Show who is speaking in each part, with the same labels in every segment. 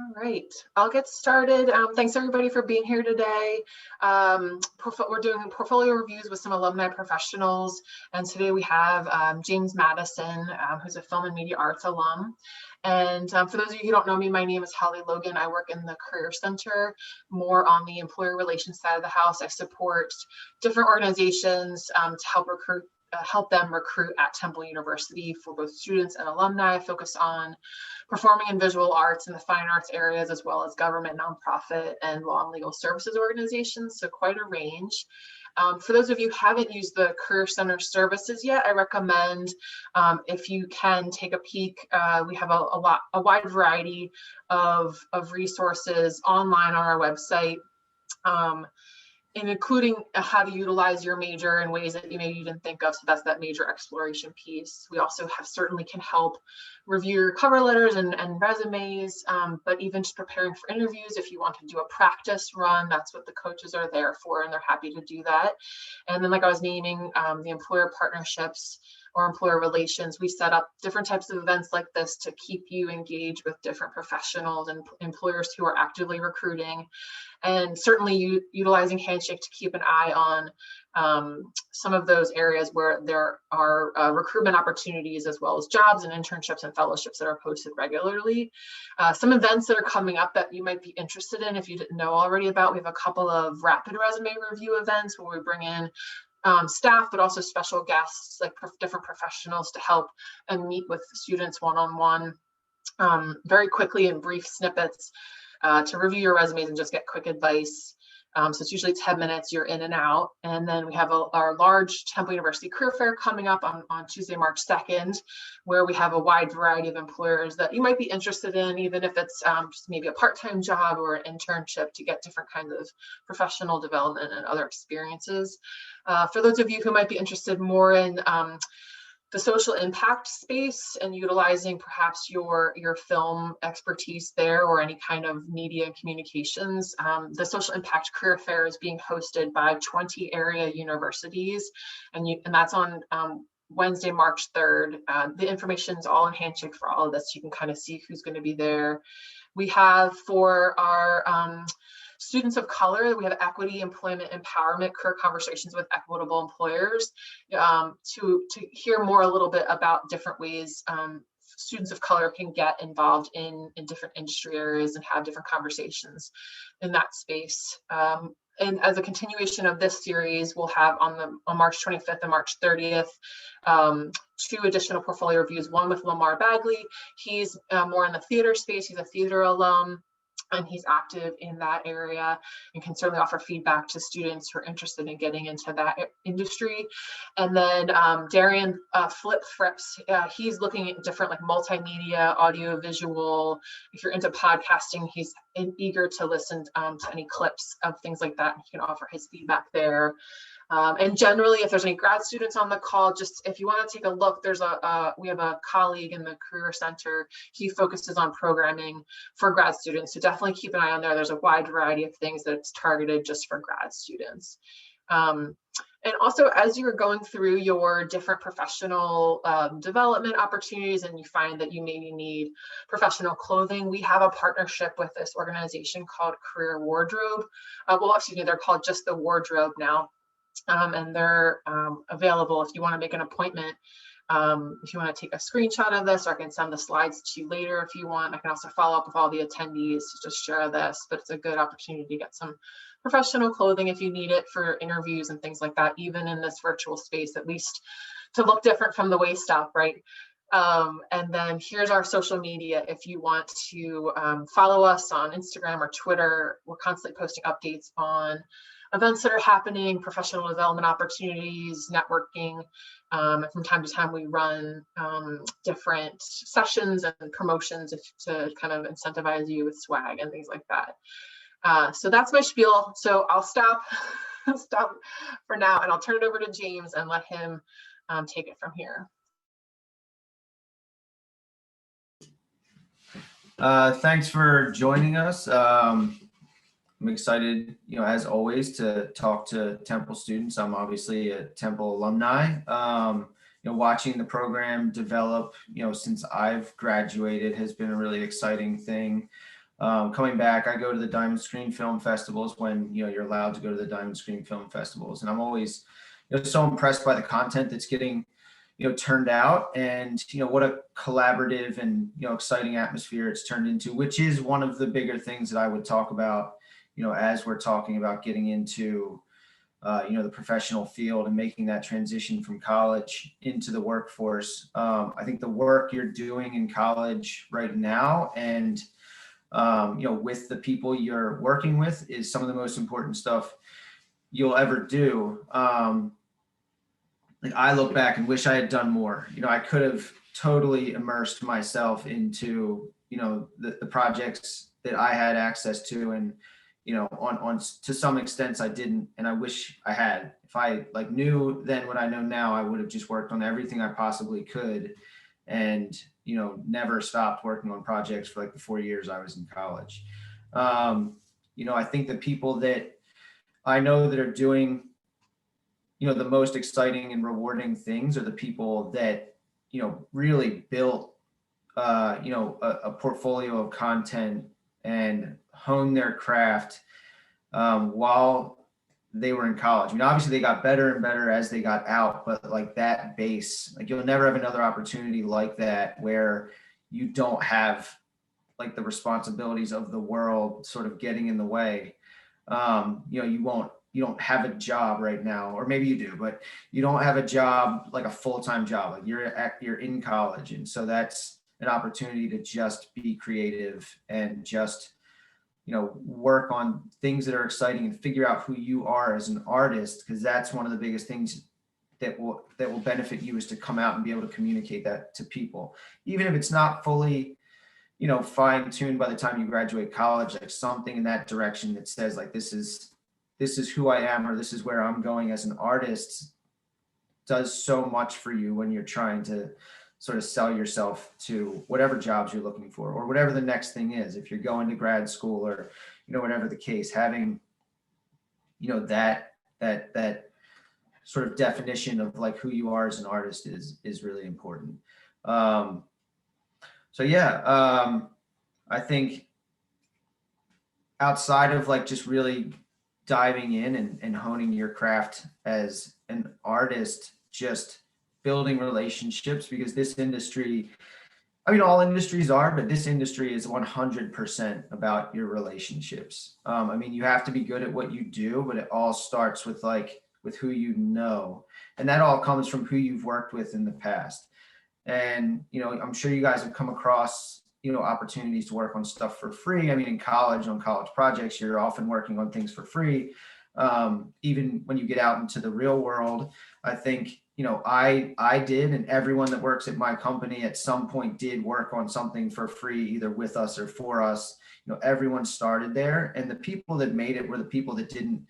Speaker 1: All right, I'll get started. Thanks everybody for being here today. We're doing portfolio reviews with some alumni professionals, and today we have James Madison, who's a film and media arts alum. And for those of you who don't know me, my name is Holly Logan. I work in the Career Center, more on the employer relations side of the house. I support different organizations to help them recruit at Temple University for both students and alumni. I focus on performing and visual arts and the fine arts areas, as well as government, nonprofit, and law and legal services organizations, so quite a range. For those of you who haven't used the Career Center services yet, I recommend, if you can, take a peek. We have a wide variety of resources online on our website, and including how to utilize your major in ways that you maybe didn't think of. So that's that major exploration piece. We also certainly can help review your cover letters and resumes, but even just preparing for interviews. If you want to do a practice run, that's what the coaches are there for, and they're happy to do that. And then, like I was naming, the employer partnerships or employer relations, we set up different types of events like this to keep you engaged with different professionals and employers who are actively recruiting, and certainly utilizing Handshake to keep an eye on some of those areas where there are recruitment opportunities, as well as jobs and internships and fellowships that are posted regularly. Some events that are coming up that you might be interested in if you didn't know already about. We have a couple of rapid resume review events where we bring in staff, but also special guests, like different professionals, to help and meet with students one-on-one very quickly in brief snippets to review your resumes and just get quick advice. So it's usually 10 minutes, you're in and out. And then we have our large Temple University Career Fair coming up on Tuesday, March 2nd, where we have a wide variety of employers that you might be interested in, even if it's just maybe a part-time job or an internship, to get different kinds of professional development and other experiences. For those of you who might be interested more in the social impact space and utilizing perhaps your film expertise there, or any kind of media and communications, the Social Impact Career Fair is being hosted by 20 area universities, and that's on Wednesday, March 3rd. The information is all in Handshake for all of this. You can kind of see who's going to be there. We have, for our students of color, we have equity, employment, empowerment, career conversations with equitable employers, to hear more a little bit about different ways students of color can get involved in different industry areas and have different conversations in that space. And as a continuation of this series, we'll have on March 25th and March 30th, 2 additional portfolio reviews, one with Lamar Bagley. He's more in the theater space. He's a theater alum, and he's active in that area and can certainly offer feedback to students who are interested in getting into that industry. And then Darian Flip Frips, he's looking at different, like, multimedia, audio, visual. If you're into podcasting, he's eager to listen to any clips of things like that. He can offer his feedback there. And generally, if there's any grad students on the call, just if you want to take a look, we have a colleague in the Career Center. He focuses on programming for grad students, so definitely keep an eye on there. There's a wide variety of things that's targeted just for grad students. And also, as you're going through your different professional development opportunities and you find that you maybe need professional clothing, we have a partnership with this organization called Career Wardrobe. They're called just the Wardrobe now. And they're available if you want to make an appointment. If you want to take a screenshot of this, or I can send the slides to you later if you want. I can also follow up with all the attendees to just share this, but it's a good opportunity to get some professional clothing if you need it for interviews and things like that, even in this virtual space, at least to look different from the waist up, right? And then here's our social media. If you want to follow us on Instagram or Twitter, we're constantly posting updates on events that are happening, professional development opportunities, networking. From time to time, we run different sessions and promotions to kind of incentivize you with swag and things like that. So that's my spiel. So I'll stop for now, and I'll turn it over to James and let him take it from here.
Speaker 2: Thanks for joining us. I'm excited, as always, to talk to Temple students. I'm obviously a Temple alumni. Watching the program develop, since I've graduated has been a really exciting thing. Coming back, I go to the Diamond Screen Film Festivals when, you're allowed to go to the Diamond Screen Film Festivals. And I'm always, so impressed by the content that's getting, turned out, and, what a collaborative and, exciting atmosphere it's turned into, which is one of the bigger things that I would talk about, as we're talking about getting into, the professional field and making that transition from college into the workforce. I think the work you're doing in college right now and, with the people you're working with is some of the most important stuff you'll ever do. Like I look back and wish I had done more. I could have totally immersed myself into, the projects that I had access to, and, on to some extent I didn't, and I wish I had. If I knew then what I know now, I would have just worked on everything I possibly could, and, never stopped working on projects for the 4 years I was in college. I think the people that I know that are doing, the most exciting and rewarding things are the people that, really built, a portfolio of content and hone their craft while they were in college. I mean, obviously they got better and better as they got out, but that base, you'll never have another opportunity like that where you don't have the responsibilities of the world sort of getting in the way. You don't have a job right now, or maybe you do, but you don't have a job, a full-time job. You're in college. And so that's an opportunity to just be creative and just, work on things that are exciting and figure out who you are as an artist. Cause that's one of the biggest things that will benefit you, is to come out and be able to communicate that to people, even if it's not fully, fine tuned by the time you graduate college, something in that direction that says this is who I am, or this is where I'm going as an artist, does so much for you when you're trying to sort of sell yourself to whatever jobs you're looking for, or whatever the next thing is. If you're going to grad school, or, whatever the case, having, that sort of definition of who you are as an artist is really important. I think outside of just really diving in and honing your craft as an artist, just building relationships, because this industry, I mean, all industries are, but this industry is 100% about your relationships. You have to be good at what you do, but it all starts with who and that all comes from who you've worked with in the past. And, I'm sure you guys have come across, opportunities to work on stuff for free. In college, on college projects, you're often working on things for free. Even when you get out into the real world, I think, I did, and everyone that works at my company at some point did work on something for free, either with us or for us. Everyone started there, and the people that made it were the people that didn't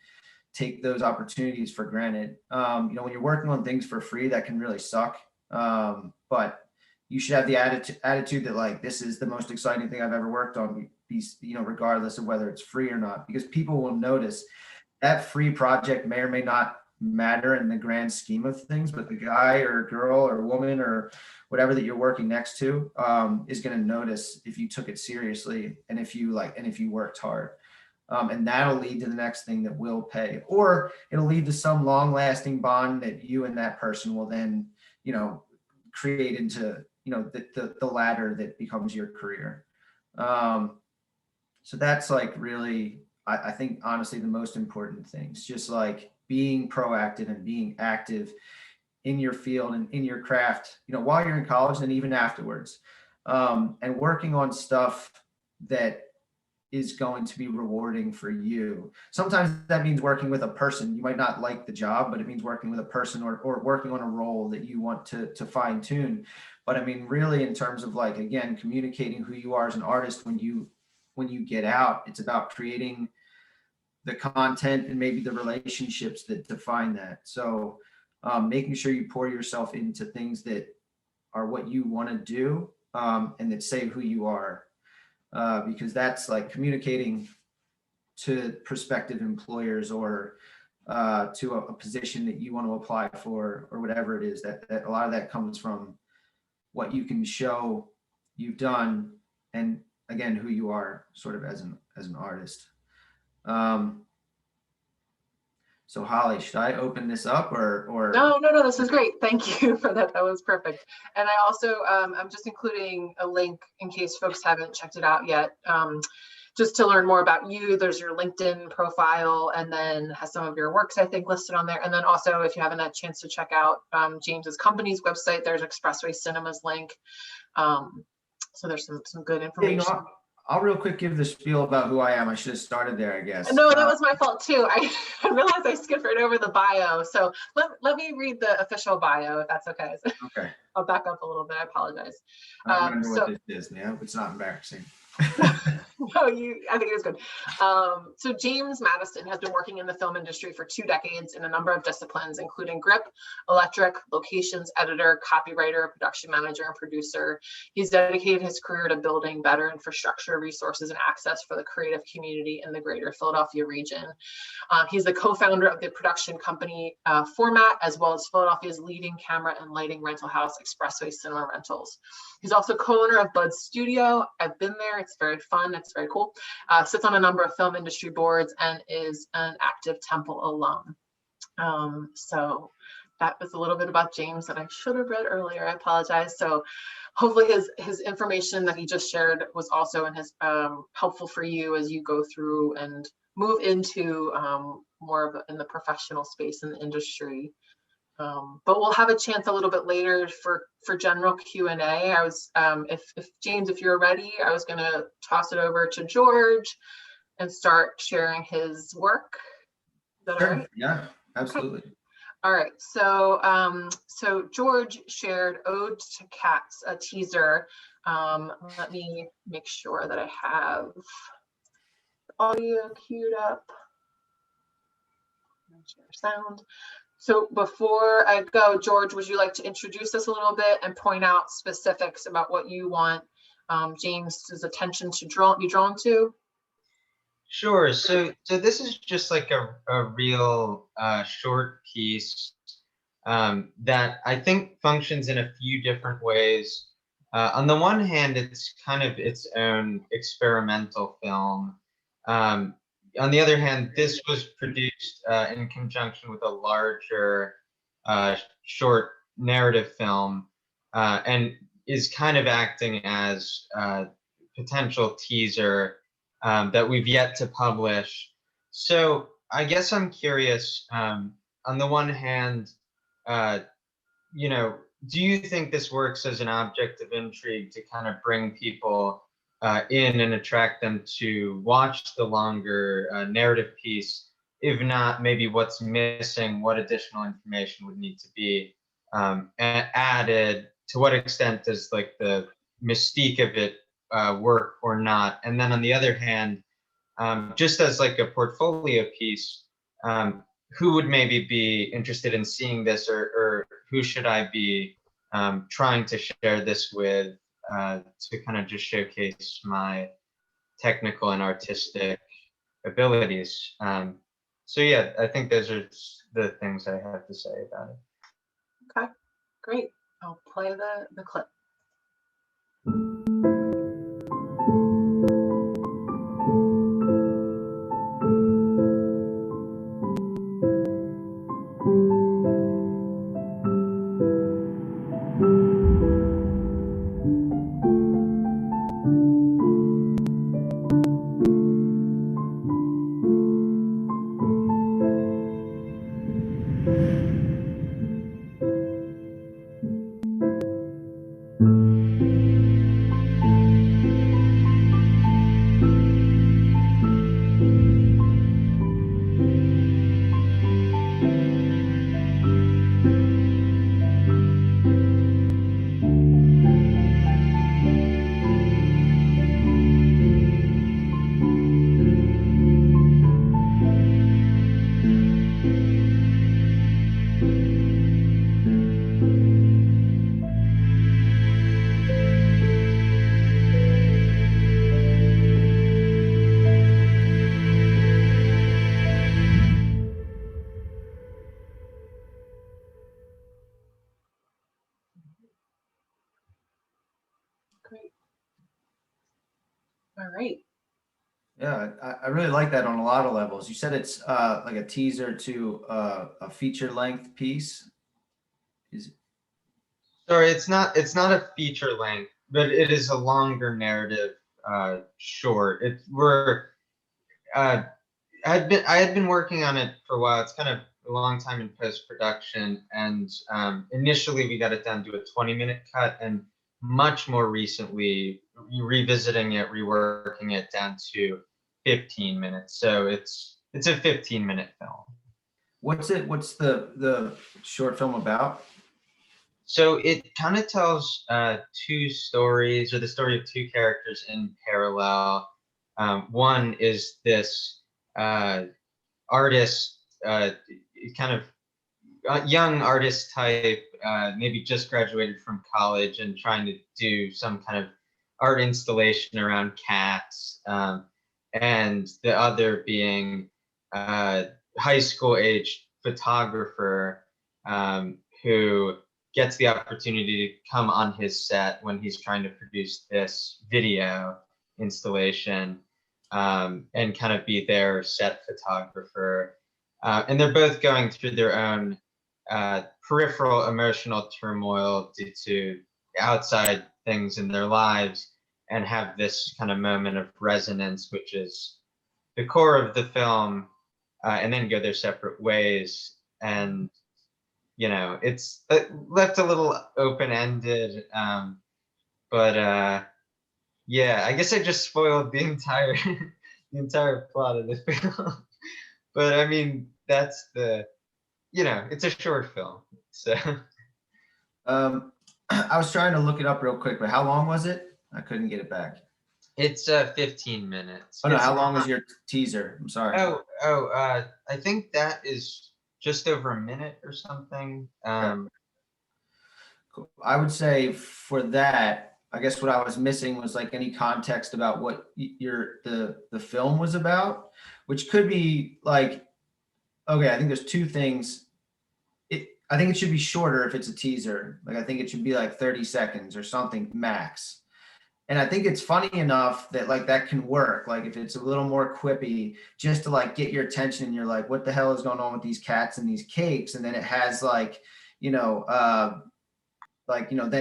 Speaker 2: take those opportunities for granted. When you're working on things for free, that can really suck. But you should have the attitude that this is the most exciting thing I've ever worked on, regardless of whether it's free or not, because people will notice that free project may or may not matter in the grand scheme of things, but the guy or girl or woman or whatever that you're working next to is going to notice if you took it seriously, and if you worked hard. And that'll lead to the next thing that will pay, or it'll lead to some long lasting bond that you and that person will then, create into, the ladder that becomes your career. So that's really, I think, honestly, the most important things, just being proactive and being active in your field and in your craft, while you're in college and even afterwards, and working on stuff that is going to be rewarding for you. Sometimes that means working with a person. You might not like the job, but it means working with a person, or working on a role that you want to fine tune. But really, in terms of again, communicating who you are as an artist, when you get out, it's about creating the content and maybe the relationships that define that. So making sure you pour yourself into things that are what you want to do, and that say who you are. Because that's communicating to prospective employers, or to a position that you want to apply for, or whatever it is, that a lot of that comes from what you can show you've done, and again, who you are sort of as an artist. So Holly, should I open this up or?
Speaker 1: No, this is great. Thank you for that. That was perfect. And I also, I'm just including a link in case folks haven't checked it out yet. Just to learn more about you, there's your LinkedIn profile, and then has some of your works, I think, listed on there. And then also, if you haven't had a chance to check out James's company's website, there's Expressway Cinema's link. So there's some good information.
Speaker 2: I'll real quick give the spiel about who I am. I should have started there, I guess.
Speaker 1: No, that was my fault too. I realized I skipped right over the bio. So let me read the official bio, if that's okay.
Speaker 2: Okay.
Speaker 1: I'll back up a little bit. I apologize.
Speaker 2: I don't remember what this is. Yeah, it's not embarrassing.
Speaker 1: No, I think it was good. So James Madison has been working in the film industry for 2 decades in a number of disciplines, including grip, electric, locations, editor, copywriter, production manager, and producer. He's dedicated his career to building better infrastructure, resources, and access for the creative community in the greater Philadelphia region. He's the co-founder of the production company Format, as well as Philadelphia's leading camera and lighting rental house, Expressway Cinema Rentals. He's also co-owner of Bud's Studio. I've been there. It's very fun. It's very cool. Sits on a number of film industry boards and is an active Temple alum. So that was a little bit about James that I should have read earlier. I apologize. So hopefully his information that he just shared was also in his helpful for you as you go through and move into more of in the professional space in the industry. But we'll have a chance a little bit later for general Q&A. I was, if James, if you're ready, I was going to toss it over to George and start sharing his work. Is that
Speaker 2: sure.
Speaker 1: all right?
Speaker 2: Yeah, absolutely.
Speaker 1: Okay. All right. So, so George shared "Ode to Cats," a teaser. Let me make sure that I have audio queued up. Share sound. So before I go, George, would you like to introduce us a little bit and point out specifics about what you want James's attention to be drawn to?
Speaker 3: Sure. So this is just like a real short piece that I think functions in a few different ways. On the one hand, it's kind of its own experimental film. On the other hand, this was produced in conjunction with a larger short narrative film and is kind of acting as a potential teaser that we've yet to publish. So I guess I'm curious, on the one hand, you know, do you think this works as an object of intrigue to kind of bring people in and attract them to watch the longer narrative piece? If not, maybe what's missing, what additional information would need to be added? To what extent does like the mystique of it work or not? And then on the other hand, just as like a portfolio piece, who would maybe be interested in seeing this, or who should I be trying to share this with to kind of just showcase my technical and artistic abilities? So yeah, I think those are the things I have to say about it.
Speaker 1: Okay, great. I'll play the clip. All right.
Speaker 2: Yeah, I really like that on a lot of levels. You said it's like a teaser to a feature length piece. Is
Speaker 3: Sorry, it's not a feature length, but it is a longer narrative short. Uh, I had been working on it for a while. It's kind of a long time in post production, and initially we got it down to a 20-minute cut, and much more recently revisiting it, reworking it down to 15 minutes. So it's a 15-minute film.
Speaker 2: what's it? What's the short film about?
Speaker 3: So it kind of tells two stories, or the story of two characters in parallel. One is this artist, kind of young artist type, maybe just graduated from college and trying to do some kind of art installation around cats, and the other being high school age photographer, who gets the opportunity to come on his set when he's trying to produce this video installation, and kind of be their set photographer. And they're both going through their own peripheral emotional turmoil due to outside things in their lives, and have this kind of moment of resonance, which is the core of the film, and then go their separate ways. And it's left a little open-ended, but yeah, I guess I just spoiled the entire the entire plot of the film. But I mean, that's it's a short film, so.
Speaker 2: I was trying to look it up real quick, but how long was it? I couldn't get it back.
Speaker 3: It's 15 minutes.
Speaker 2: Oh no, how long was your teaser? I'm sorry.
Speaker 3: I think that is just over a minute or something.
Speaker 2: Cool. I would say for that, I guess what I was missing was like any context about what the film was about, which could be like, okay, I think there's two things. I think it should be shorter if it's a teaser. Like I think it should be like 30 seconds or something max. And I think it's funny enough that like that can work. Like if it's a little more quippy, just to like get your attention, and you're like, what the hell is going on with these cats and these cakes? And then it has like, then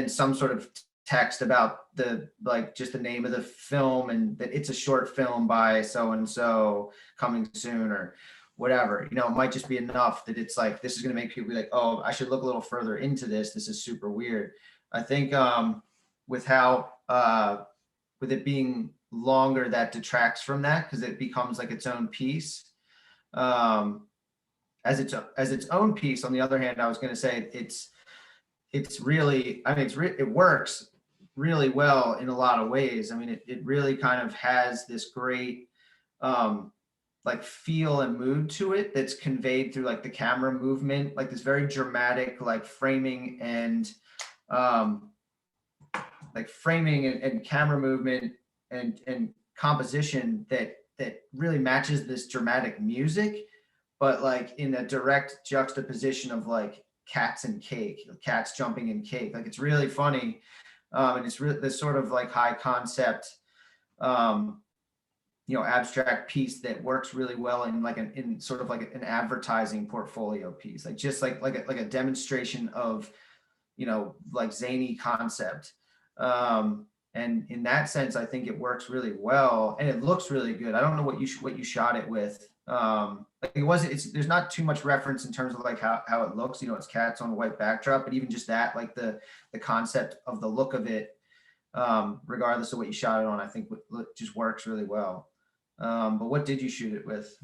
Speaker 2: some sort of text about just the name of the film, and that it's a short film by so and so coming soon or whatever. It might just be enough that it's like, this is going to make people be like, oh, I should look a little further into this. This is super weird. I think with it being longer, that detracts from that, because it becomes like its own piece. As its own piece. On the other hand, I was going to say it's really, I mean, it works really well in a lot of ways. I mean, it really kind of has this great like feel and mood to it that's conveyed through like the camera movement, like this very dramatic like framing and camera movement and composition that really matches this dramatic music, but like in a direct juxtaposition of like cats and cake, cats jumping in cake. Like it's really funny. And it's really this sort of like high concept, abstract piece that works really well in sort of like an advertising portfolio piece, like just like a demonstration of, like zany concept. And in that sense, I think it works really well, and it looks really good. I don't know what you shot it with. There's not too much reference in terms of like how it looks. It's cats on a white backdrop, but even just that, like the concept of the look of it, regardless of what you shot it on, I think just works really well. But what did you shoot it with?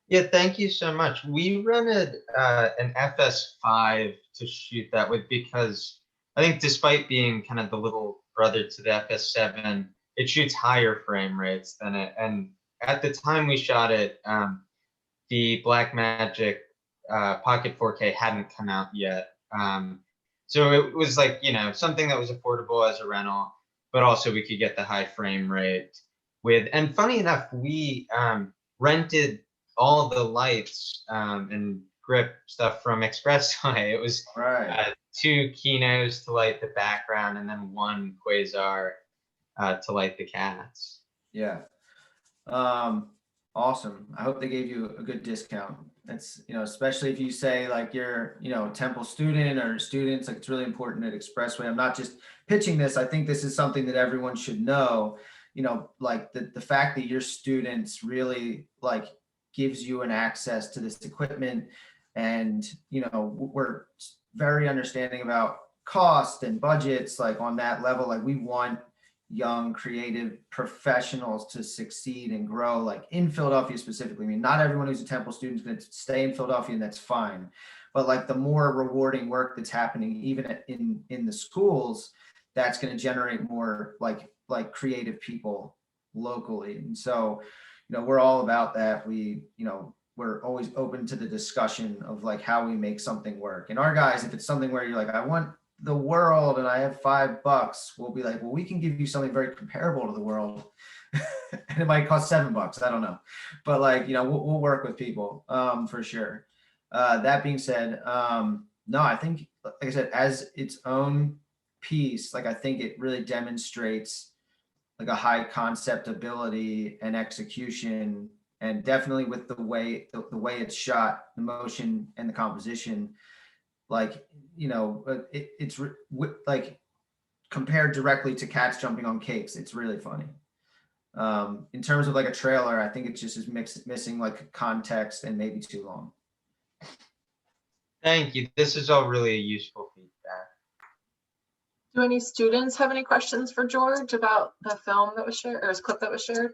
Speaker 3: Yeah, thank you so much. We rented an FS5 to shoot that with, because I think despite being kind of the little brother to the FS7, it shoots higher frame rates than it. And at the time we shot it, the Blackmagic Pocket 4K hadn't come out yet. So it was like, something that was affordable as a rental, but also we could get the high frame rate with. And funny enough, we rented all the lights and grip stuff from Expressway. It was
Speaker 2: Right.
Speaker 3: 2 Kinos to light the background, and then 1 Quasar to light the cats.
Speaker 2: Yeah. Awesome. I hope they gave you a good discount. That's, especially if you say like you're, a Temple student or students, like it's really important at Expressway. I'm not just pitching this. I think this is something that everyone should know, like the fact that your students really like gives you an access to this equipment. And, we're very understanding about cost and budgets, like on that level. Like we want young creative professionals to succeed and grow, like in Philadelphia specifically. I mean, not everyone who's a Temple student is going to stay in Philadelphia, and that's fine, but like the more rewarding work that's happening even in the schools, that's going to generate more like creative people locally. And so we're all about that. We're always open to the discussion of like how we make something work. And our guys, if it's something where you're like, I want the world and I have $5, we'll be like, well, we can give you something very comparable to the world. And it might cost $7. I don't know. But like, we'll work with people for sure. That being said, no, I think, like I said, as its own piece, like I think it really demonstrates like a high concept ability and execution, and definitely with the way it's shot, the motion and the composition, like like compared directly to cats jumping on cakes, it's really funny. In terms of like a trailer, I think it's just missing like context and maybe too long.
Speaker 3: Thank you. This is all really useful feedback.
Speaker 1: Do any students have any questions for George about the film that was shared, or his clip that was shared?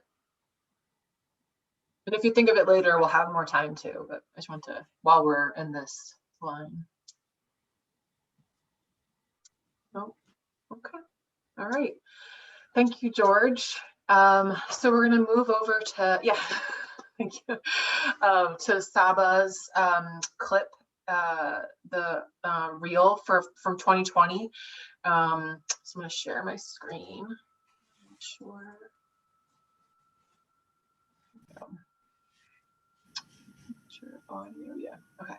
Speaker 1: And if you think of it later, we'll have more time too, but I just want to, while we're in this line. Oh, okay. All right. Thank you, George. So we're going to move over to, thank you, to Saba's clip, the reel from 2020. So I'm going to share my screen. Sure. Sure. Audio. Yeah. Okay.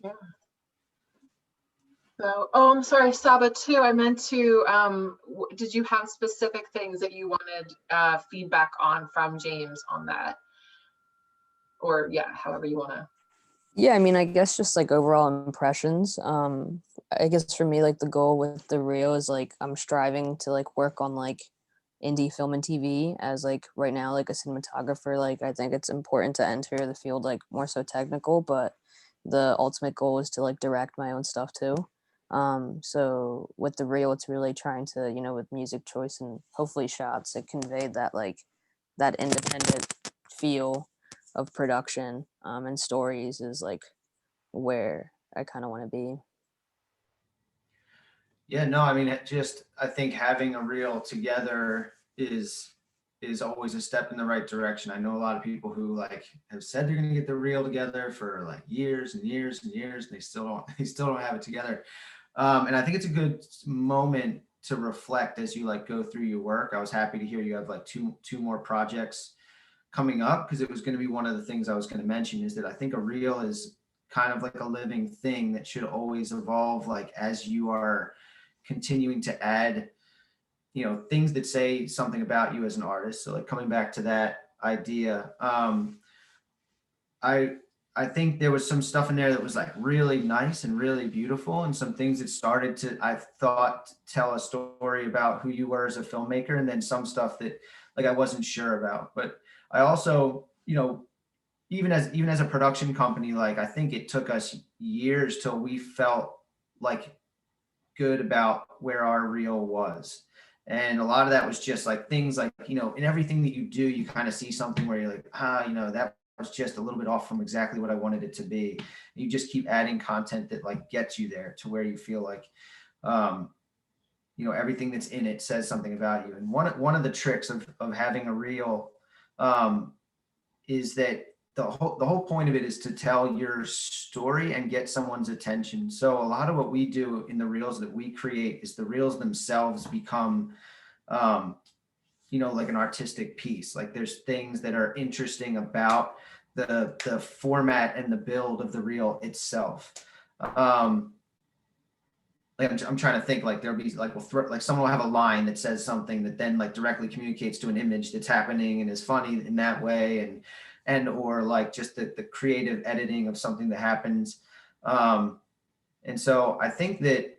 Speaker 1: Yeah. So, I'm sorry, Saba, too. I meant to, did you have specific things that you wanted feedback on from James on that? Or, yeah, however you want to.
Speaker 4: Yeah, I mean, I guess just like overall impressions. I guess for me, like the goal with the reel is like I'm striving to like work on like indie film and TV as like right now, like a cinematographer. Like I think it's important to enter the field like more so technical, but the ultimate goal is to like direct my own stuff too. So with the reel, it's really trying to, with music choice and hopefully shots, it conveyed that like that independent feel of production and stories is like where I kind of want to be.
Speaker 2: Yeah, no, I mean, I think having a reel together is always a step in the right direction. I know a lot of people who like have said they're going to get the reel together for like years and years and years, and they still don't they still don't have it together. And I think it's a good moment to reflect as you like go through your work. I was happy to hear you have like two more projects coming up, because it was going to be one of the things I was going to mention, is that I think a reel is kind of like a living thing that should always evolve, like as you are continuing to add, things that say something about you as an artist. So like coming back to that idea, I I think there was some stuff in there that was like really nice and really beautiful, and some things that started to, I thought, tell a story about who you were as a filmmaker, and then some stuff that like I wasn't sure about. But I also, even as a production company, like I think it took us years till we felt like good about where our reel was. And a lot of that was just like things like, in everything that you do, you kind of see something where you're like, that was just a little bit off from exactly what I wanted it to be. And you just keep adding content that like gets you there to where you feel like, everything that's in it says something about you. And one of the tricks of having a reel, is that the whole point of it is to tell your story and get someone's attention. So a lot of what we do in the reels that we create is the reels themselves become, like an artistic piece. Like there's things that are interesting about the format and the build of the reel itself. Like I'm trying to think, like there'll be like like someone will have a line that says something that then like directly communicates to an image that's happening and is funny in that way, and or like just the creative editing of something that happens. And so I think that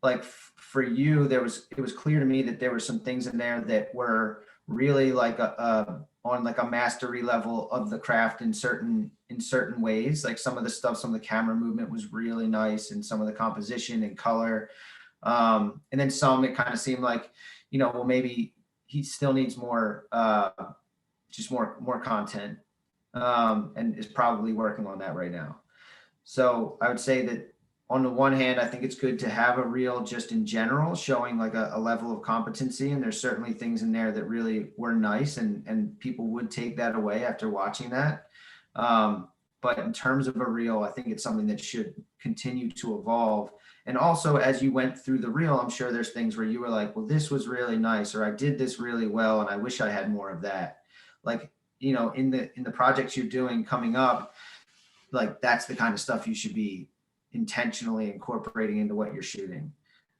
Speaker 2: like for you, it was clear to me that there were some things in there that were really like on like a mastery level of the craft in certain ways. Like some of the camera movement was really nice, and some of the composition and color. And then some, it kind of seemed like, well, maybe he still needs more, just more content, and is probably working on that right now. So I would say that on the one hand, I think it's good to have a reel just in general, showing like a level of competency. And there's certainly things in there that really were nice, and people would take that away after watching that. But in terms of a reel, I think it's something that should continue to evolve. And also, as you went through the reel, I'm sure there's things where you were like, well, this was really nice, or I did this really well, and I wish I had more of that. Like, in the projects you're doing coming up, like that's the kind of stuff you should be intentionally incorporating into what you're shooting.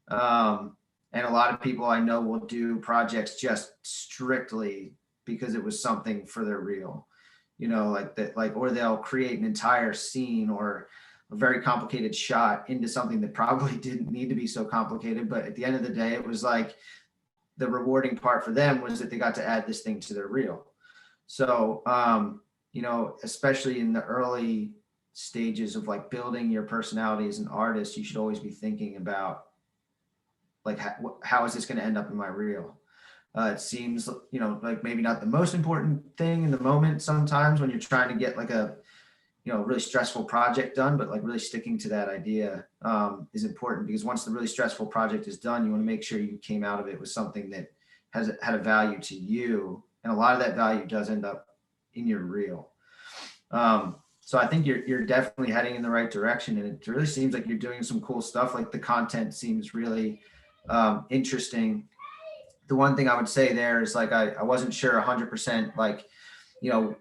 Speaker 2: And a lot of people I know will do projects just strictly because it was something for their reel, like that, like, or they'll create an entire scene or a very complicated shot into something that probably didn't need to be so complicated. But at the end of the day, it was like the rewarding part for them was that they got to add this thing to their reel. So, especially in the early stages of like building your personality as an artist, you should always be thinking about like how is this going to end up in my reel. It seems like maybe not the most important thing in the moment sometimes when you're trying to get like a really stressful project done, but like really sticking to that idea is important, because once the really stressful project is done, you want to make sure you came out of it with something that had a value to you, and a lot of that value does end up in your reel. So I think you're definitely heading in the right direction, and it really seems like you're doing some cool stuff. Like the content seems really interesting. The one thing I would say there is like I wasn't sure 100% like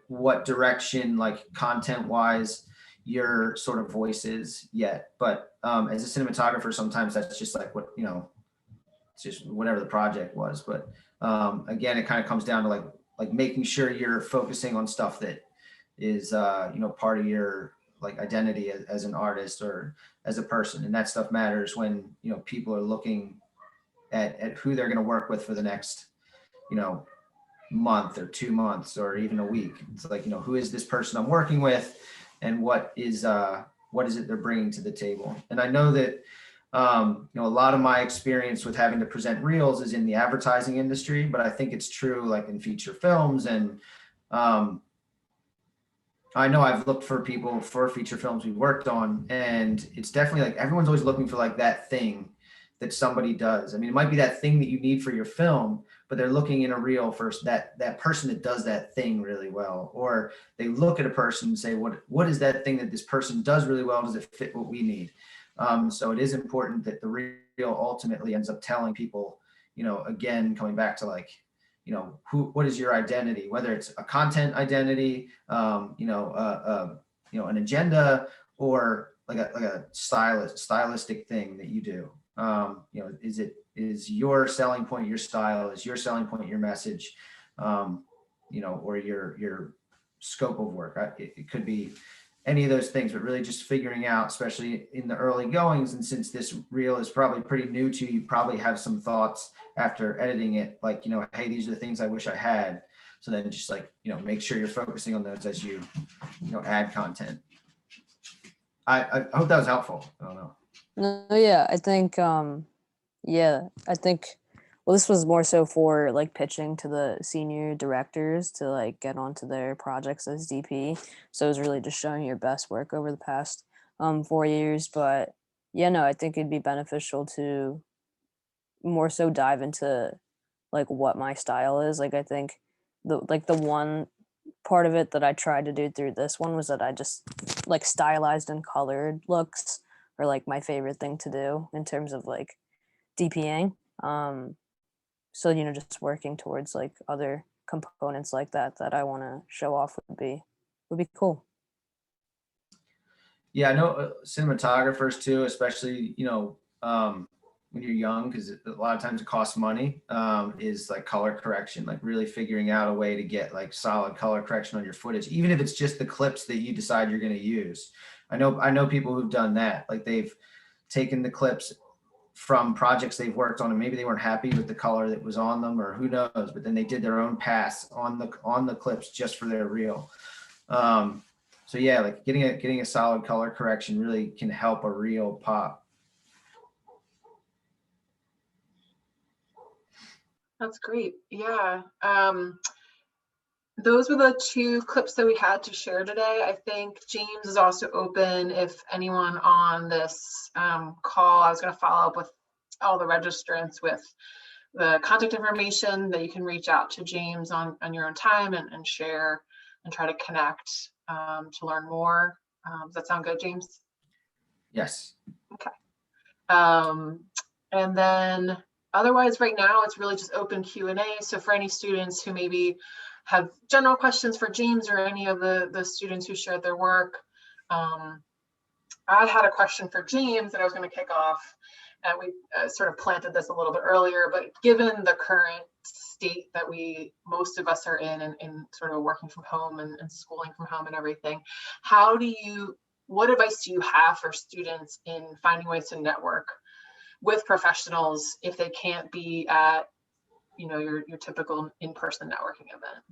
Speaker 2: what direction like content wise your sort of voice is yet, but as a cinematographer, sometimes that's just like what it's just whatever the project was. But again, it kind of comes down to like making sure you're focusing on stuff that is part of your like identity as an artist or as a person, and that stuff matters when people are looking at who they're going to work with for the next month or 2 months or even a week. It's like, who is this person I'm working with, and what is it they're bringing to the table. And I know that a lot of my experience with having to present reels is in the advertising industry, but I think it's true like in feature films. And I know I've looked for people for feature films we've worked on, and it's definitely like everyone's always looking for like that thing that somebody does. I mean, it might be that thing that you need for your film, but they're looking in a reel for that person that does that thing really well. Or they look at a person and say, what is that thing that this person does really well? Does it fit what we need? So it is important that the reel ultimately ends up telling people, again, coming back to like, what is your identity, whether it's a content identity, an agenda, or like a stylistic thing that you do. Is your selling point your style? Is your selling point your message? Or your scope of work? It could be any of those things, but really just figuring out, especially in the early goings. And since this reel is probably pretty new to you, probably have some thoughts after editing it, like, hey, these are the things I wish I had. So then just like, make sure you're focusing on those as you, add content. I hope that was helpful. I don't know.
Speaker 4: No, yeah, I think, well, this was more so for like pitching to the senior directors to like get onto their projects as DP. So it was really just showing your best work over the past 4 years. But yeah, no, I think it'd be beneficial to more so dive into like what my style is. Like I think the one part of it that I tried to do through this one was that I just like stylized and colored looks are like my favorite thing to do in terms of like DPing. So, just working towards like other components like that I want to show off would be cool.
Speaker 2: Yeah, I know cinematographers too, especially, when you're young, because a lot of times it costs money, is like color correction, like really figuring out a way to get like solid color correction on your footage, even if it's just the clips that you decide you're going to use. I know people who've done that, like they've taken the clips from projects they've worked on and maybe they weren't happy with the color that was on them, or who knows, but then they did their own pass on the clips just for their reel. So yeah, like getting a solid color correction really can help a reel pop.
Speaker 1: That's great. Yeah. Those were the 2 clips that we had to share today. I think James is also open if anyone on this call. I was going to follow up with all the registrants with the contact information that you can reach out to James on your own time and share and try to connect to learn more. Does that sound good, James?
Speaker 2: Yes.
Speaker 1: Okay. And then otherwise right now it's really just open Q&A. So for any students who maybe have general questions for James or any of the students who shared their work, I had a question for James that I was going to kick off, and we sort of planted this a little bit earlier, but given the current state that most of us are in sort of working from home and schooling from home and everything, what advice do you have for students in finding ways to network with professionals if they can't be at your typical in-person networking event?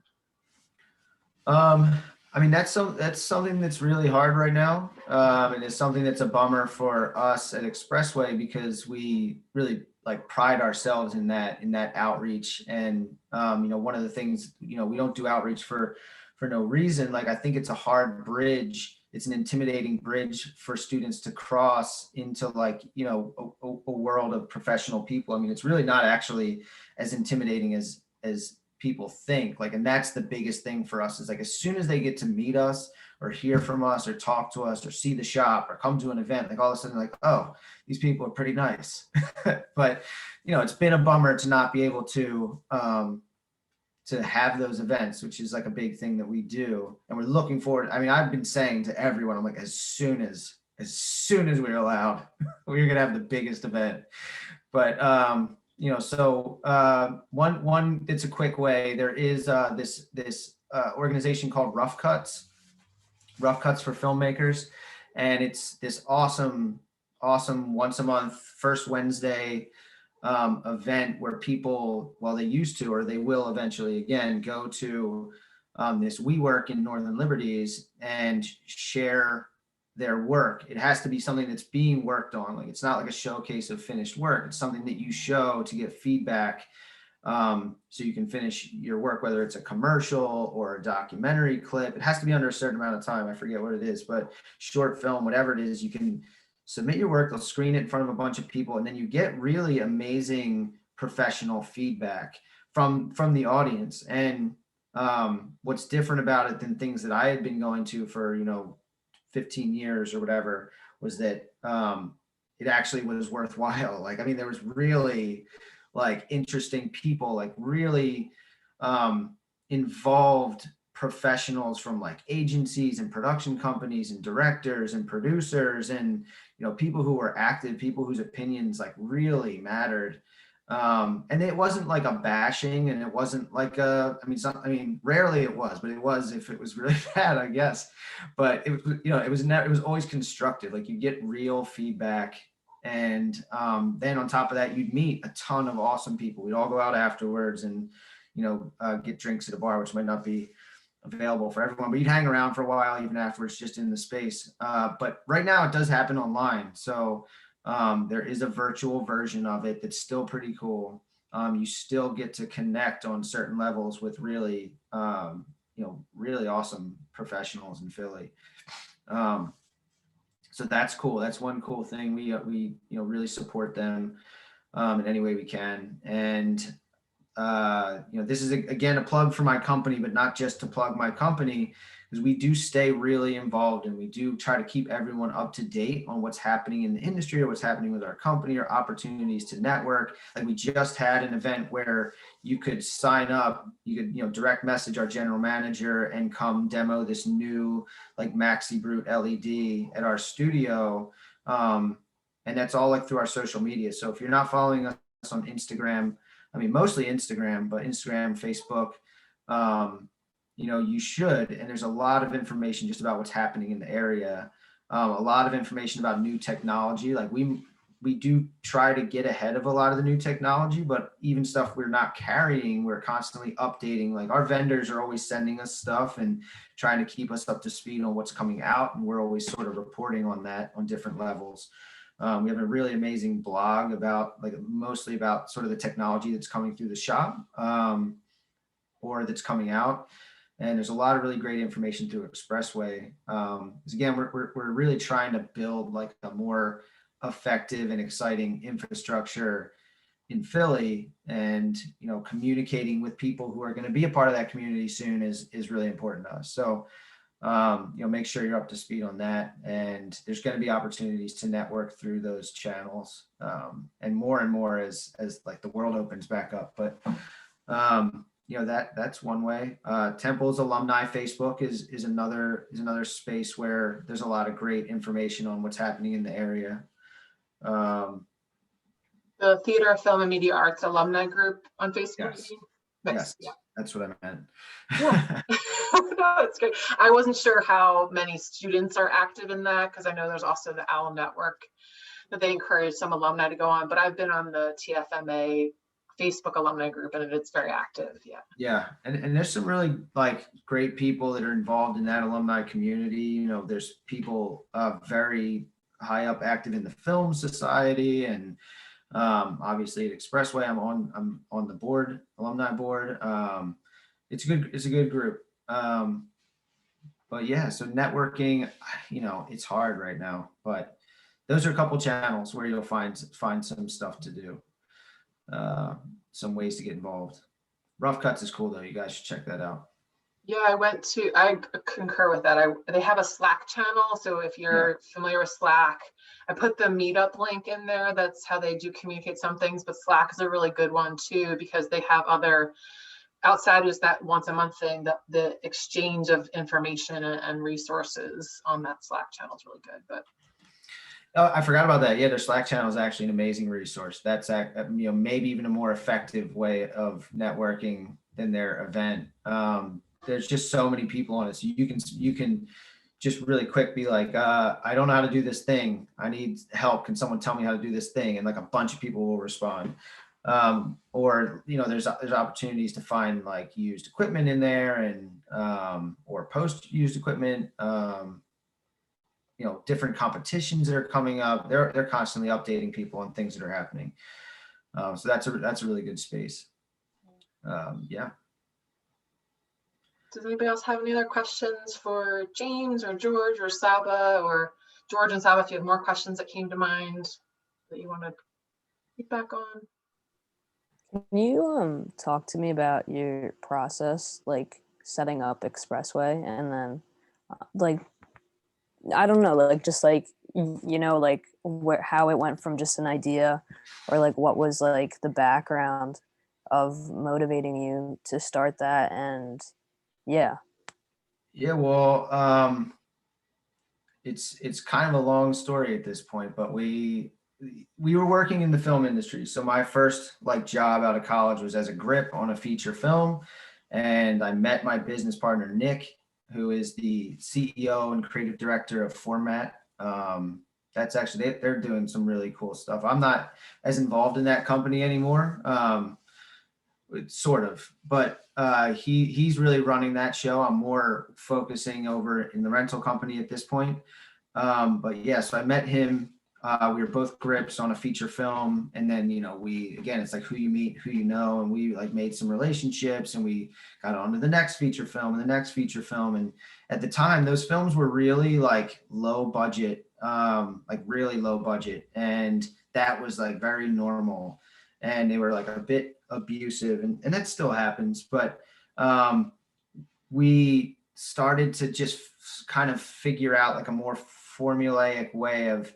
Speaker 2: I mean, that's something that's really hard right now. And it's something that's a bummer for us at Expressway, because we really like pride ourselves in that outreach. And, one of the things, we don't do outreach for no reason. Like, I think it's a hard bridge. It's an intimidating bridge for students to cross into like, a world of professional people. I mean, it's really not actually as intimidating as people think. Like, and that's the biggest thing for us, is like, as soon as they get to meet us or hear from us or talk to us or see the shop or come to an event, like all of a sudden, like, oh, these people are pretty nice. But, it's been a bummer to not be able to have those events, which is like a big thing that we do. And we're looking forward. I mean, I've been saying to everyone, I'm like, as soon as we're allowed, we're going to have the biggest event. But, so one, it's a quick way. There is this organization called Rough Cuts for Filmmakers. And it's this awesome once a month, first Wednesday event where people, they used to, or they will eventually again, go to this WeWork in Northern Liberties and share their work. It has to be something that's being worked on. Like, it's not like a showcase of finished work. It's something that you show to get feedback, so you can finish your work, whether it's a commercial or a documentary clip. It has to be under a certain amount of time. I forget what it is, but short film, whatever it is, you can submit your work, they'll screen it in front of a bunch of people, and then you get really amazing professional feedback from the audience. And what's different about it than things that I had been going to for 15 years or whatever was that it actually was worthwhile. Like, I mean, there was really like interesting people, like really involved professionals from like agencies and production companies and directors and producers and people who were active, people whose opinions like really mattered. And it wasn't like a bashing, and it wasn't like rarely it was, but it was if it was really bad, I guess. But it was, it was always constructive. Like, you get real feedback. And then on top of that, you'd meet a ton of awesome people. We'd all go out afterwards and, get drinks at a bar, which might not be available for everyone, but you'd hang around for a while, even afterwards, just in the space. But right now it does happen online. So there is a virtual version of it that's still pretty cool. You still get to connect on certain levels with really, really awesome professionals in Philly. So that's cool. That's one cool thing. We really support them in any way we can. And this is again a plug for my company, but not just to plug my company, because we do stay really involved and we do try to keep everyone up to date on what's happening in the industry or what's happening with our company or opportunities to network. Like, we just had an event where you could sign up, you could direct message our general manager and come demo this new like Maxi Brute LED at our studio, and that's all like through our social media. So if you're not following us on Instagram, I mean, mostly Instagram, but Instagram, Facebook, you should. And there's a lot of information just about what's happening in the area. A lot of information about new technology. Like, we do try to get ahead of a lot of the new technology, but even stuff we're not carrying, we're constantly updating. Like, our vendors are always sending us stuff and trying to keep us up to speed on what's coming out. And we're always sort of reporting on that on different levels. We have a really amazing blog about mostly about sort of the technology that's coming through the shop or that's coming out. And there's a lot of really great information through Expressway. Because again, we're really trying to build like a more effective and exciting infrastructure in Philly, and communicating with people who are going to be a part of that community soon is really important to us. So make sure you're up to speed on that. And there's going to be opportunities to network through those channels, and more as like the world opens back up. But that's one way. Temple's alumni Facebook is another space where there's a lot of great information on what's happening in the area.
Speaker 1: The Theater, Film, and Media Arts Alumni Group on Facebook.
Speaker 2: Yes.
Speaker 1: Nice.
Speaker 2: Yes,
Speaker 1: Yeah.
Speaker 2: that's what I meant.
Speaker 1: Yeah. No, it's great. I wasn't sure how many students are active in that, because I know there's also the Alum Network that they encourage some alumni to go on, but I've been on the TFMA Facebook alumni group and it's very active. Yeah.
Speaker 2: Yeah. And there's some really like great people that are involved in that alumni community. There's people very high up active in the film society, and obviously at Expressway, I'm on the board, alumni board. It's a good group. But yeah, so networking, it's hard right now, but those are a couple channels where you'll find some stuff to do, some ways to get involved. Rough Cuts is cool though. You guys should check that out.
Speaker 1: Yeah, I concur with that. They have a Slack channel. So if you're familiar with Slack, I put the meetup link in there. That's how they do communicate some things, but Slack is a really good one too, because they have other outside is that once a month thing, the exchange of information and resources on that Slack channel is really good. But
Speaker 2: I forgot about that. Yeah, their Slack channel is actually an amazing resource. That's maybe even a more effective way of networking than their event. There's just so many people on it, so you can just really quick be like, I don't know how to do this thing. I need help. Can someone tell me how to do this thing? And like a bunch of people will respond. Or there's opportunities to find like used equipment in there, and or post used equipment. Different competitions that are coming up. They're constantly updating people on things that are happening. So that's a really good space. Yeah.
Speaker 1: Does anybody else have any other questions for James or George or Saba or George and Saba, if you have more questions that came to mind that you want to feedback on.
Speaker 4: Can you talk to me about your process, like setting up Expressway, and then like I don't know, like just like like how it went from just an idea, or like what was like the background of motivating you to start that, and yeah.
Speaker 2: Yeah, well, it's kind of a long story at this point, but we were working in the film industry. So my first like job out of college was as a grip on a feature film, and I met my business partner Nick, who is the CEO and creative director of Format. That's actually they're doing some really cool stuff. I'm not as involved in that company anymore. Sort of, but he's really running that show. I'm more focusing over in the rental company at this point. But yeah, so I met him. We were both grips on a feature film, and then it's like who you meet, who you know, and we like made some relationships, and we got on to the next feature film and the next feature film. And at the time, those films were really like low budget, like really low budget, and that was like very normal, and they were like a bit abusive, and that still happens, but we started to just kind of figure out like a more formulaic way of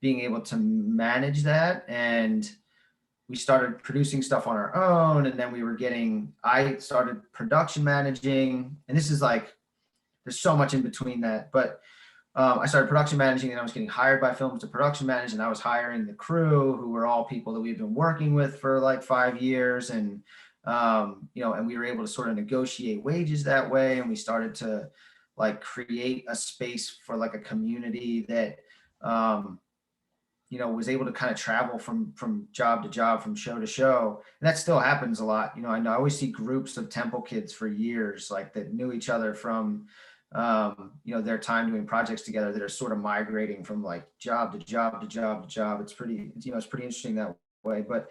Speaker 2: being able to manage that, and we started producing stuff on our own, and then I started production managing, and this is like there's so much in between that, but I started production managing, and I was getting hired by films to production manage, and I was hiring the crew, who were all people that we've been working with for like 5 years, and and we were able to sort of negotiate wages that way, and we started to like create a space for like a community that was able to kind of travel from job to job, from show to show, and that still happens a lot. I always see groups of Temple kids for years, like that knew each other from their time doing projects together, that are sort of migrating from like job to job to job to job. It's pretty interesting that way. But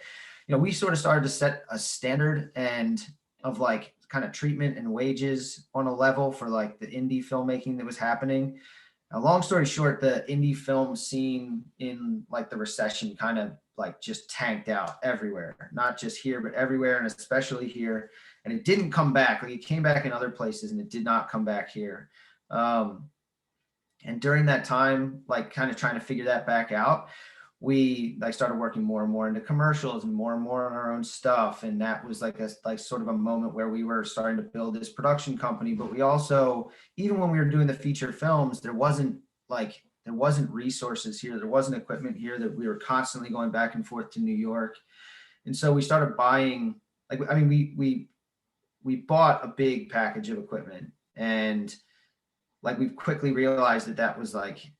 Speaker 2: we sort of started to set a standard and of like kind of treatment and wages on a level for like the indie filmmaking that was happening. Long story short, the indie film scene in like the recession kind of like just tanked out everywhere, not just here, but everywhere, and especially here. And it didn't come back. Like it came back in other places, and it did not come back here. And during that time, like kind of trying to figure that back out, we like started working more and more into commercials and more on our own stuff. And that was like sort of a moment where we were starting to build this production company. But we also, even when we were doing the feature films, there wasn't resources here. There wasn't equipment here, that we were constantly going back and forth to New York. And so we started buying, we bought a big package of equipment, and like we've quickly realized that was like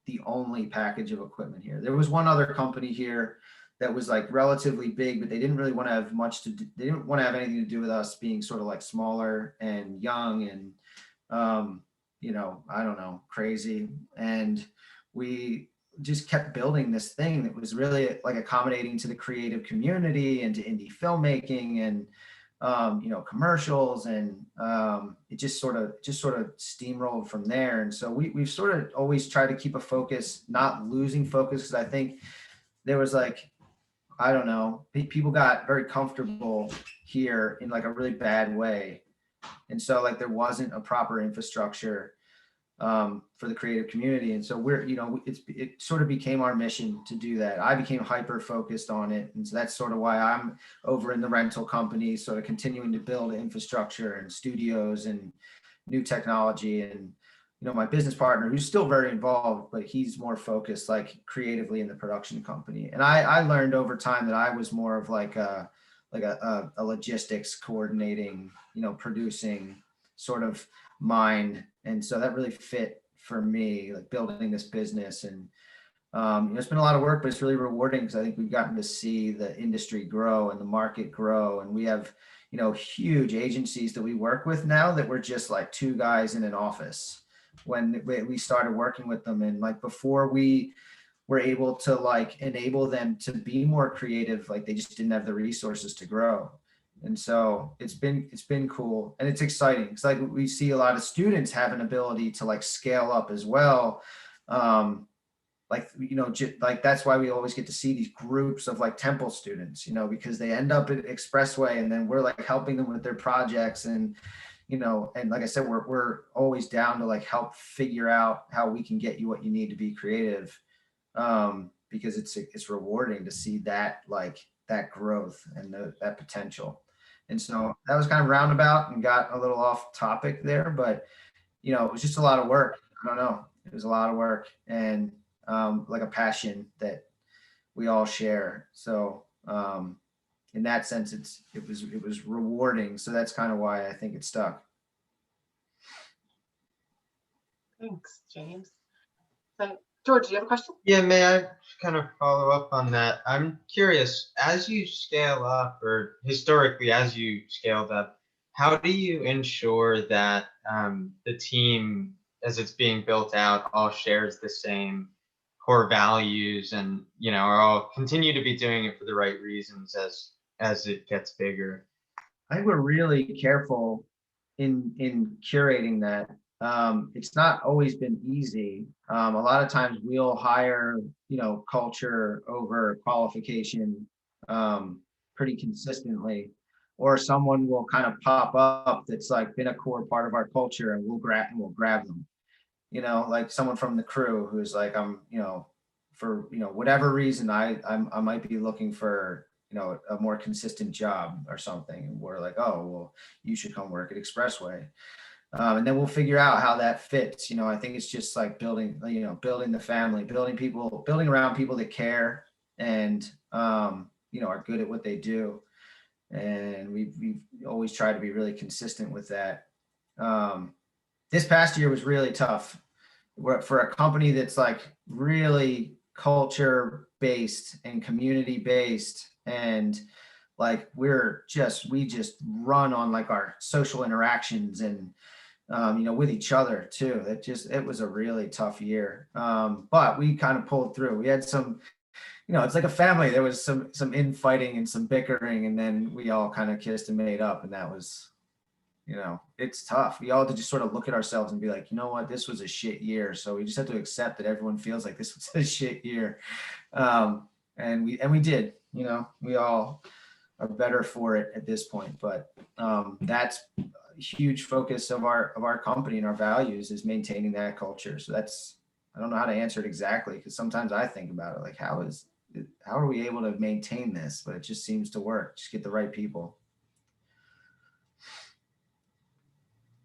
Speaker 2: the only package of equipment here. There was one other company here that was like relatively big, but they didn't really want to have they didn't want to have anything to do with us being sort of like smaller and young and I don't know, crazy. And we just kept building this thing that was really like accommodating to the creative community and to indie filmmaking and commercials, and it just sort of steamrolled from there. And so we've sort of always tried to keep a focus, not losing focus, because I think there was like, I don't know, people got very comfortable here in like a really bad way. And so like there wasn't a proper infrastructure for the creative community. And so it sort of became our mission to do that. I became hyper focused on it. And so that's sort of why I'm over in the rental company, sort of continuing to build infrastructure and studios and new technology. And, my business partner, who's still very involved, but he's more focused like creatively in the production company. And I learned over time that I was more of like a logistics coordinating, producing sort of mind. And so that really fit for me, like building this business. And it's been a lot of work, but it's really rewarding, because I think we've gotten to see the industry grow and the market grow. And we have, huge agencies that we work with now that we're just like two guys in an office when we started working with them. And like before we were able to like enable them to be more creative, like they just didn't have the resources to grow. And so it's been cool, and it's exciting. It's like we see a lot of students have an ability to like scale up as well. like, like that's why we always get to see these groups of like Temple students, because they end up at Expressway and then we're like helping them with their projects. And, and like I said, we're always down to like help figure out how we can get you what you need to be creative. Because it's rewarding to see that, like that growth and that potential. And so that was kind of roundabout and got a little off topic there, but it was just a lot of work. I don't know. It was a lot of work and like a passion that we all share. So in that sense, it was rewarding. So that's kind of why I think it stuck.
Speaker 1: Thanks, James. So, George, do you have a question?
Speaker 3: Yeah, may I kind of follow up on that? I'm curious, as you scale up, or historically as you scaled up, how do you ensure that the team, as it's being built out, all shares the same core values and, are all continue to be doing it for the right reasons as it gets bigger?
Speaker 2: I think we're really careful in curating that. It's not always been easy. A lot of times we'll hire, culture over qualification pretty consistently, or someone will kind of pop up that's like been a core part of our culture, and we'll grab them. Like someone from the crew who's like, for whatever reason, I might be looking for a more consistent job or something, and we're like, oh well, you should come work at Expressway. And then we'll figure out how that fits. I think it's just like building the family, building around people that care and, are good at what they do. And we've always tried to be really consistent with that. This past year was really tough for a company that's like really culture based and community based. And like, we just run on like our social interactions and, with each other too. It was a really tough year. But we kind of pulled through. We had some, it's like a family. There was some infighting and some bickering, and then we all kind of kissed and made up. And that was, it's tough. We all had to just sort of look at ourselves and be like, you know what, this was a shit year. So we just have to accept that everyone feels like this was a shit year. And we did, we all are better for it at this point. But that's a huge focus of our company and our values, is maintaining that culture. So I don't know how to answer it exactly, because sometimes I think about it like, how are we able to maintain this? But it just seems to work. Just get the right people.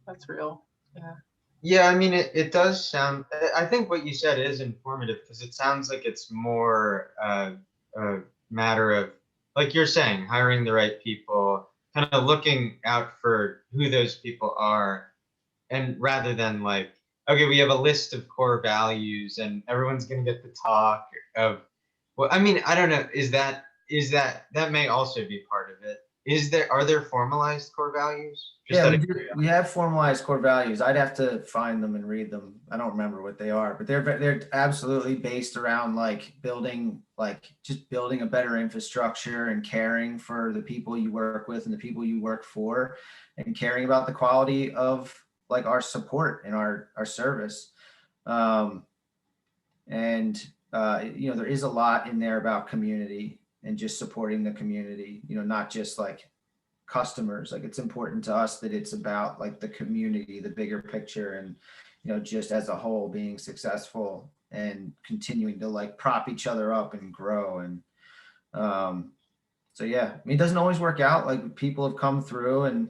Speaker 1: That's real. Yeah.
Speaker 3: Yeah, I mean, it does sound, I think what you said is informative, because it sounds like it's more a matter of, like you're saying, hiring the right people, kind of looking out for who those people are. And rather than like, okay, we have a list of core values and everyone's going to get the talk of, well, I mean, I don't know. That may also be part of it. Are there formalized core values?
Speaker 2: Yeah, we have formalized core values. I'd have to find them and read them. I don't remember what they are, but they're absolutely based around like building a better infrastructure and caring for the people you work with and the people you work for, and caring about the quality of like our support and our service. There is a lot in there about community and just supporting the community, not just like customers. Like, it's important to us that it's about like the community, the bigger picture, and just as a whole being successful and continuing to like prop each other up and grow. And so yeah, I mean, it doesn't always work out. Like, people have come through, and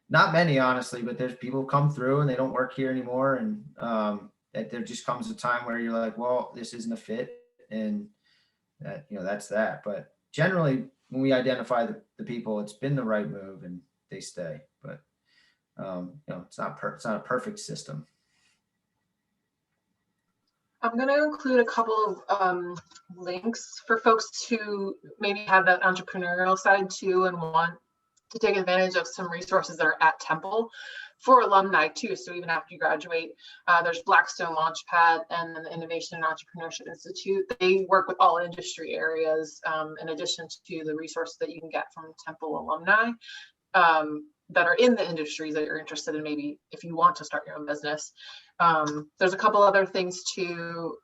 Speaker 2: not many honestly, but there's people who come through and they don't work here anymore, and that there just comes a time where you're like, well, this isn't a fit, and that that's that. But generally, when we identify the people, it's been the right move and they stay. But it's not a perfect system.
Speaker 1: I'm going to include a couple of links for folks who maybe have that entrepreneurial side too and want to take advantage of some resources that are at Temple for alumni too. So even after you graduate, there's Blackstone Launchpad and the Innovation and Entrepreneurship Institute. They work with all industry areas in addition to the resources that you can get from Temple alumni that are in the industries that you're interested in, maybe if you want to start your own business. There's a couple other things too.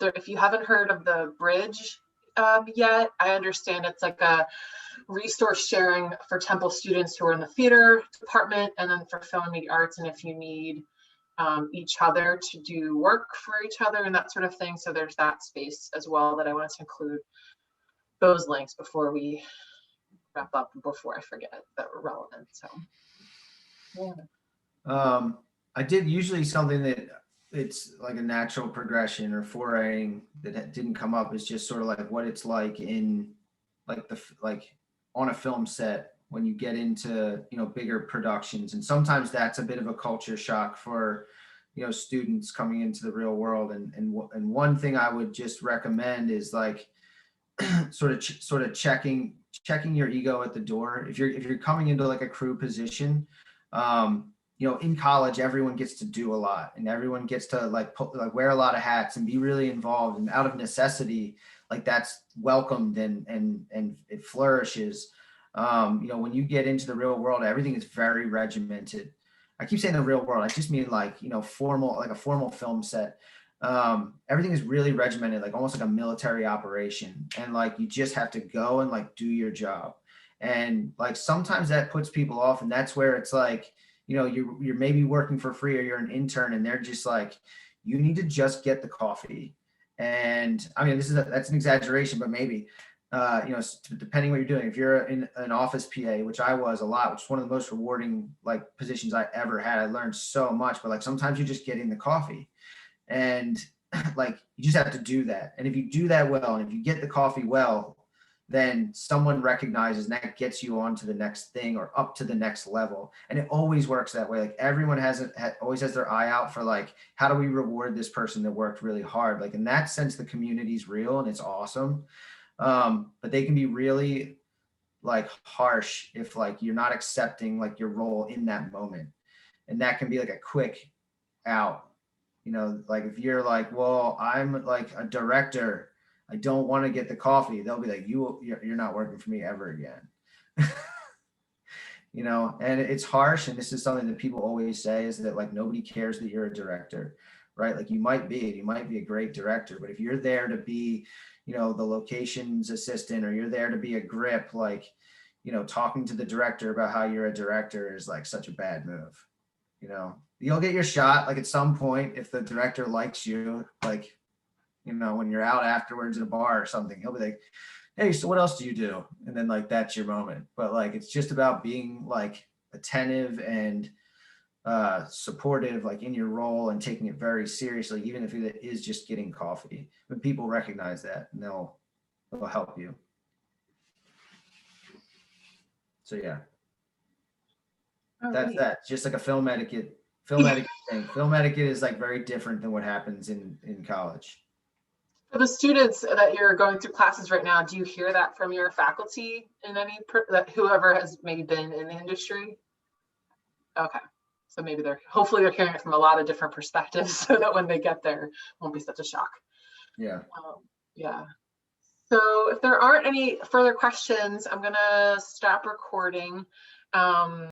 Speaker 1: If you haven't heard of the Bridge yet, I understand it's like a resource sharing for Temple students who are in the theater department, and then for film and media arts, and if you need each other to do work for each other and that sort of thing. So there's that space as well that I wanted to include those links before we wrap up, before I forget, that were relevant. So yeah.
Speaker 2: I did usually something that it's like a natural progression or foraying that didn't come up is just sort of like what it's like in like on a film set when you get into, you know, bigger productions. And sometimes that's a bit of a culture shock for, you know, students coming into the real world. And one thing I would just recommend is like sort of checking your ego at the door. If you're coming into like a crew position, you know, in college, everyone gets to do a lot and everyone gets to like wear a lot of hats and be really involved, and out of necessity, like that's welcomed and it flourishes. You know, when you get into the real world, everything is very regimented. I keep saying the real world, I just mean like, you know, like a formal film set. Everything is really regimented, like almost like a military operation. And like, you just have to go and like do your job. And like, sometimes that puts people off, and that's where it's like, you know, you're maybe working for free or you're an intern and they're just like, you need to just get the coffee. And I mean, that's an exaggeration, but maybe, you know, depending what you're doing, if you're in an office PA, which I was a lot, which is one of the most rewarding like positions I ever had. I learned so much, but like sometimes you're just getting the coffee, and like you just have to do that. And if you do that well, and if you get the coffee well, then someone recognizes, and that gets you on to the next thing or up to the next level. And it always works that way. Like everyone always has their eye out for like, how do we reward this person that worked really hard? Like in that sense, the community's real and it's awesome. But they can be really like harsh if like you're not accepting like your role in that moment. And that can be like a quick out, you know, like if you're like, well, I'm like a director, I don't want to get the coffee. They'll be like, you're not working for me ever again. You know, and it's harsh. And this is something that people always say is that like, nobody cares that you're a director, right? Like you might be a great director, but if you're there to be, you know, the locations assistant, or you're there to be a grip, like, you know, talking to the director about how you're a director is like such a bad move. You know, you'll get your shot like at some point if the director likes you, like, you know, when you're out afterwards at a bar or something, he'll be like, hey, so what else do you do? And then like, that's your moment. But like, it's just about being like attentive and supportive, like in your role, and taking it very seriously, even if it is just getting coffee. When people recognize that, and they'll help you. So yeah, that's that. Just like a film etiquette thing. Film etiquette is like very different than what happens in college.
Speaker 1: For the students that you're going through classes right now, do you hear that from your faculty in that whoever has maybe been in the industry? Okay, so maybe hopefully they're hearing it from a lot of different perspectives, so that when they get there, it won't be such a shock.
Speaker 2: Yeah.
Speaker 1: Yeah. So if there aren't any further questions, I'm gonna stop recording.